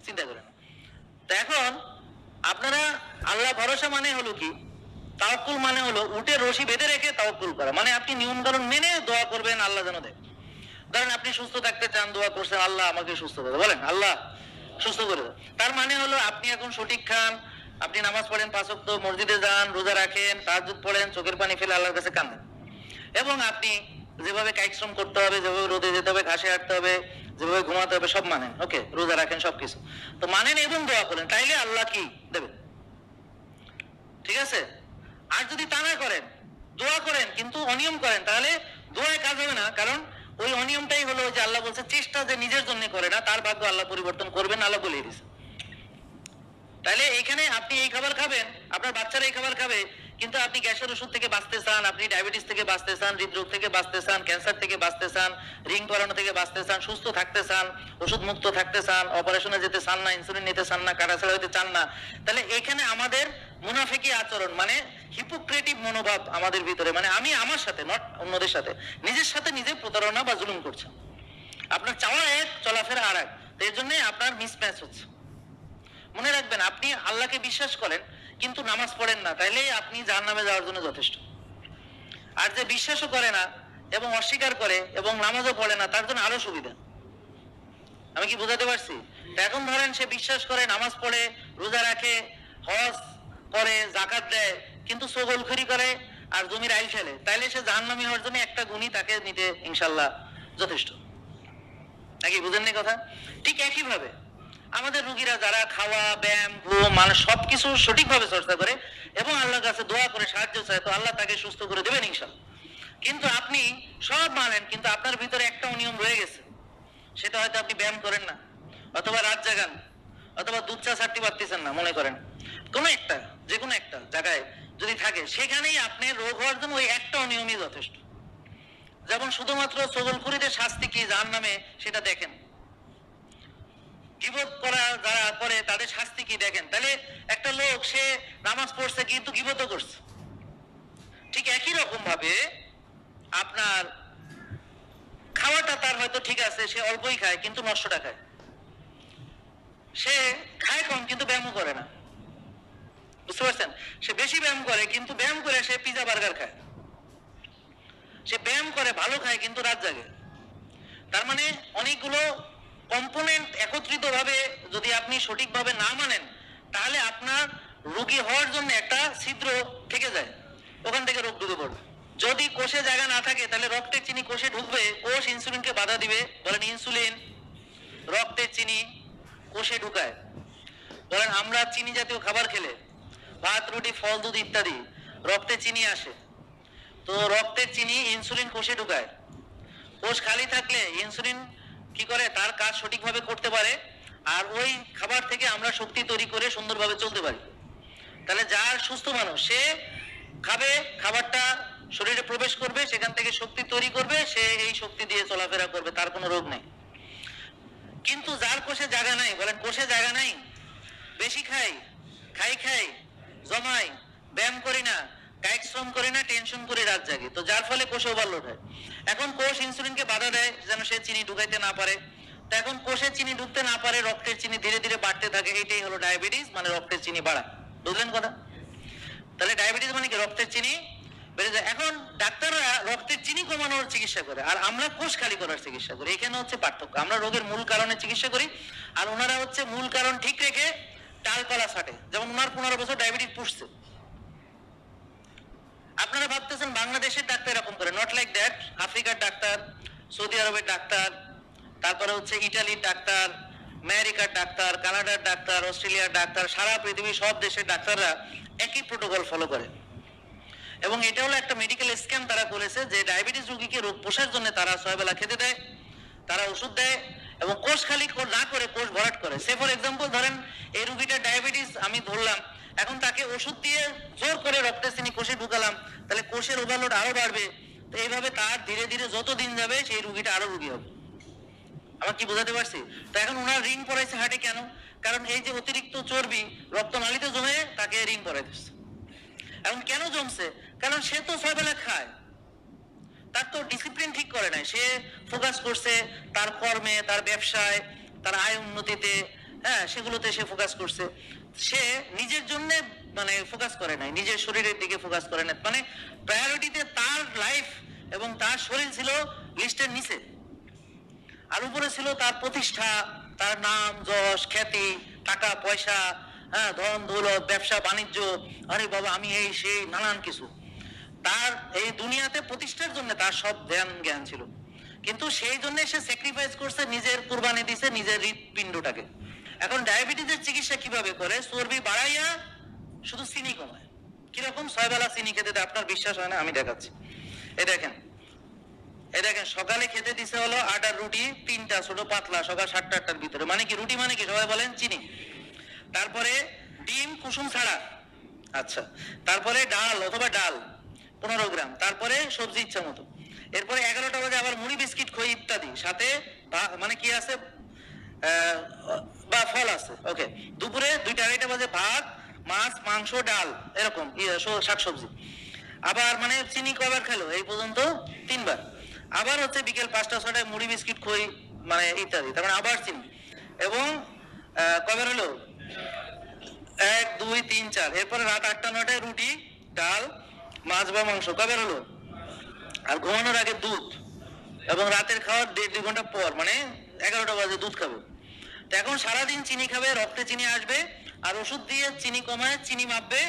চিন্তা করেন। তো এখন আপনারা আল্লাহ ভরসা মানে হলো কি, তাওয়াক্কুল মানে হলো উটে রশি বেঁধে রেখে তাওয়াক্কুল করা, মানে আপনি নিয়ম কানুন মেনে দোয়া করবেন আল্লাহ যেন দেয়। ধরেন আপনি সুস্থ থাকতে চান, দোয়া করছেন আল্লাহ আমাকে সুস্থ করে, বলেন আল্লাহ সুস্থ করে দাও। তার মানে হলো আপনি এখন সঠিক খান, আপনি নামাজ পড়েন 5 ওয়াক্ত, মসজিদে যান, রোজা রাখেন, তাহাজ্জুদ পড়েন, চোখের পানি ফেলে আল্লাহর কাছে কাঁদেন, এবং আপনি যেভাবে কায়িক শ্রম করতে হবে, যেভাবে রোদে যেতে হবে, ঘাসে হাঁটতে হবে, যেভাবে ঘুমাতে হবে সব মানেন, ওকে, রোজা রাখেন, সবকিছু তো মানেন এবং দোয়া করেন, তাইলে আল্লাহ কি দেবেন। ঠিক আছে? আর যদি তা না করেন, দোয়া করেন কিন্তু অনিয়ম করেন, তাহলে দোয়ায় কাজ হবে না, কারণ ওই অনিয়মটাই হলো যে আল্লাহ বলছে চেষ্টা যে নিজের জন্য করে না তার ভাগ্য আল্লাহ পরিবর্তন করবেন, আল্লাহ বলে দিয়েছে। তাহলে এইখানে আপনি এই খাবার খাবেন, আপনার বাচ্চারা এই খাবার খাবে, কিন্তু আপনি গ্যাসের ওষুধ থেকে বাঁচতে চান, আপনি ডায়াবেটিস থেকে বাঁচতে চান, হৃদরোগ থেকে বাঁচতে চান, ক্যান্সার থেকে বাঁচতে চান, রিং পরানো থেকে বাঁচতে চান, সুস্থ থাকতে চান, ওষুধ মুক্ত থাকতে চান, অপারেশনে যেতে চান না, ইনসুলিন নিতে চান না, কাটাছাড়া হইতে চান না, তাহলে এখানে আমাদের মুনাফিকি আচরণ, মানে হিপোক্রেটিভ মনোভাব আমাদের ভিতরে, মানে আমি আমার সাথে নট অন্যদের সাথে, নিজের সাথে নিজে প্রতারণা বা জুলুম করছেন। আপনার চাওয়া এক, চলাফেরা আর এক, এর জন্য আপনার মিসম্যাচ হচ্ছে। মনে রাখবেন, আপনি আল্লাহকে বিশ্বাস করেন কিন্তু নামাজ পড়েন না, তাইলে আপনি জাহান্নামে যাওয়ার জন্য যথেষ্ট। আর যে বিশ্বাসও করে না এবং অস্বীকার করে এবং নামাজও পড়ে না, তার জন্য আরো সুবিধা। আমি কি বোঝাতে পারছি? এখন ধরেন সে বিশ্বাস করে, নামাজ পড়ে, রোজা রাখে, হজ করে, জাকাত দেয়, কিন্তু সগলখড়ি করে আর জমির আইল ফেলে, তাইলে সে জাহান্নামী হওয়ার জন্য একটা গুণই তাকে নিতে ইনশাল্লাহ যথেষ্ট। নাকি বুঝেননি কথা? ঠিক একইভাবে আমাদের রোগীরা যারা খাওয়া, ব্যায়াম, ঘুম, মানে সবকিছু সঠিকভাবে চর্চা করে এবং আল্লাহর কাছে দোয়া করে সাহায্য চায়, তো আল্লাহ তাকে সুস্থ করে দেবেন ইনশাল্লাহ। কিন্তু আপনি সব মানেন, কিন্তু আপনার ভিতরে একটা নিয়ম রয়ে গেছে, সেটা হয়তো আপনি ব্যায়াম করেন না, অথবা রাত জাগান, অথবা দুধ চা ছাড়তে পারতেছেন না, মনে করেন কোনো একটা, যে কোনো একটা জায়গায় যদি থাকে, সেখানেই আপনি রোগ হওয়ার জন্য ওই একটা নিয়মই যথেষ্ট। যেমন শুধুমাত্র চগলখড়িদের শাস্তি কি জাহান্নামে, সেটা দেখেন। গীবত করা যারা করে তাদের শাস্তি কি দেখেন। তাহলে একটা লোক সে নামাজ পড়ছে কিন্তু গীবতও করছে। ঠিক একই রকম ভাবে আপনার খাওয়াটা তার হয়তো ঠিক আছে, সে অল্পই খায় কিন্তু নষ্টটা খায়। সে খায় কম কিন্তু ব্যায়ামও করে না, বুঝতে পারছেন? সে বেশি ব্যায়াম করে কিন্তু ব্যায়াম করে সে পিজা বার্গার খায়। সে ব্যায়াম করে ভালো খায় কিন্তু রাত জাগে। তার মানে অনেকগুলো কম্পোনেন্ট একত্রিত ভাবে যদি আপনি সঠিকভাবে না মানেন, তাহলে আপনার রোগী হওয়ার জন্য একটা ছিদ্র থেকে যায়, ওখান থেকে রোগ ঢুকে পড়বে। যদি কোষে জায়গা না থাকে, তাহলে রক্তের চিনি কোষে ঢুকবে, কোষ ইনসুলিনকে বাধা দিবে। বলেন ইনসুলিন রক্তের চিনি কোষে ঢুকায়। বলেন আমরা চিনি জাতীয় খাবার খেলে, ভাত, রুটি, ফল, দুধ ইত্যাদি, রক্তে চিনি আসে, তো রক্তের চিনি ইনসুলিন কোষে ঢুকায়। কোষ খালি থাকলে ইনসুলিন কি করে, তার কাজ সঠিকভাবে করতে পারে, আর ওই খাবার থেকে আমরা শক্তি তৈরি করে সুন্দরভাবে চলতে পারি। তাহলে যার সুস্থ মানুষ, সে খাবে, খাবারটা শরীরে প্রবেশ করবে, সেখান থেকে শক্তি তৈরি করবে, সে এই শক্তি দিয়ে চলাফেরা করবে, তার কোনো রোগ নেই। কিন্তু যার কোষে জায়গা নাই, বলেন কোষে জায়গা নাই, বেশি খাই, খাই জমাই, ব্যায়াম করি না, কায়িক শ্রম করি না, টেনশন করে রাত জাগি, তো যার ফলে কোষে ওভারলোড হয়। এখন কোষ ইনসুলিনকে বাধা দেয় যেন সে চিনি ঢুকাইতে না পারে, তো এখন কোষে চিনি ঢুকতে না পারে, রক্তের চিনি ধীরে ধীরে বাড়তে থাকে, এটাই হলো ডায়াবেটিস, মানে রক্তের চিনি বাড়া। বুঝলেন কথা? তাহলে ডায়াবেটিস মানে কি, রক্তের চিনি বেড়ে যায়। এখন ডাক্তাররা রক্তের চিনি কমানোর চিকিৎসা করে, আর আমরা কোষ খালি করার চিকিৎসা করি। এখানে হচ্ছে পার্থক্য, আমরা রোগের মূল কারণে চিকিৎসা করি, আর ওনারা হচ্ছে মূল কারণ ঠিক রেখে টালপালা ছাটে। যেমন ওনার 15 বছর ডায়াবেটিস পুষছে। আপনারা ভাবতেছেন বাংলাদেশের ডাক্তার এরকম করে, নট লাইক দ্যাট। আফ্রিকার ডাক্তার, সৌদি আরবের ডাক্তার, তারপরে হচ্ছে ইটালির ডাক্তার, আমেরিকার ডাক্তার, কানাডার ডাক্তার, অস্ট্রেলিয়ার ডাক্তার, সারা পৃথিবীর সব দেশের ডাক্তাররা একই প্রোটোকল ফলো করে। এবং এটা হলো একটা মেডিকেল স্ক্যাম তারা করেছে, যে ডায়াবেটিস রোগীকে রোগ পোষার জন্য তারা 6 বেলা খেতে দেয়, তারা ওষুধ দেয়, এবং কোষ খালি না করে কোষ ভরাট করে। সে ফর এক্সাম্পল ধরেন এই রোগীটার ডায়াবেটিস আমি ধরলাম, এখন তাকে ওষুধ দিয়ে জোর করে রক্তের চিনি কোষে ঢুকালাম, তাহলে কোষের ওভারলোড আরো বাড়বে। তো এইভাবে তার ধীরে ধীরে যত দিন যাবে সেই রোগীটা আরো রোগী হবে। আমার কি বোঝাতে পারছি? তো এখন ওনার রিং পড়াইছে হার্টে কেন? কারণ এই যে অতিরিক্ত চর্বি রক্তনালীতে জমে তাকে রিং পড়াইতেছে। এখন কেন জমছে? কারণ সে তো 6 বেলা খায়, তার তো ডিসিপ্লিন ঠিক করে নাই, সে ফোকাস করছে তার কর্মে, তার ব্যবসায়, তার আয় উন্নতিতে, হ্যাঁ সেগুলোতে সে ফোকাস করছে। সে নিজের জন্য মানে ফোকাস করে নাই, নিজের শরীরের দিকে ফোকাস করে নাই, মানে প্রায়োরিটিতে তার লাইফ এবং তার শরীর ছিল লিস্টের নিচে, আর উপরে ছিল তার প্রতিষ্ঠা, তার নাম যশ খ্যাতি, টাকা পয়সা, হ্যাঁ ধন দৌলত, ব্যবসা বাণিজ্য, আরে বাবা আমি এই সেই নানান কিছু। তার এই দুনিয়াতে প্রতিষ্ঠার জন্য তার সব জ্ঞান ছিল, কিন্তু সেই জন্য সে স্যাক্রিফাইস করছে, নিজের কুরবানি দিছে নিজের হৃৎপিণ্ডটাকে। এখন ডায়াবেটিসের চিকিৎসা কিভাবে করে? চর্বি বাড়াইয়া শুধু চিনি কমায়। কিরকম? 6 বেলা চিনি খেতে দেয়। আপনার বিশ্বাস হয় না? আমি দেখাচ্ছি। এই দেখেন সকালে খেতে দিছে হলো আটার রুটি 3টা ছোট পাতলা, সকাল 7টা 8টার ভিতরে। মানে কি রুটি মানে কি সবাই বলেন? চিনি। তারপরে ডিম কুসুম ছাড়া, আচ্ছা। তারপরে ডাল অথবা ডাল 15 গ্রাম, তারপরে সবজি ইচ্ছা মতো। এরপরে 11টা বাজে আবার মুড়ি বিস্কিট খই ইত্যাদি, সাথে মানে কি আছে বা ফল আছে, ওকে। দুপুরে 2টা 2:30 বাজে ভাত, মাছ মাংস ডাল এরকম শাকসবজি। আবার মানে চিনি কয়বার খেলো? এই পর্যন্ত 3বার। আবার হচ্ছে বিকেল 5টা 6টায় মুড়ি বিস্কিট খই মানে ইত্যাদি, তার মানে আবার চিনি। এবং কয়বার হলো? 1 2 3 4। এরপরে রাত 8টা 9টায় রুটি ডাল মাছ বা মাংস। কয়বার হলো? আর ঘুমানোর আগে দুধ, এবং রাতের খাওয়ার 1.5 ঘন্টা পর মানে 11টা বাজে দুধ খাবে। তো এখন সারাদিন চিনি খাবে, রক্তে চিনি আসবে, আর ওষুধ দিয়ে চিনি কমায়, চিনি মাপবে,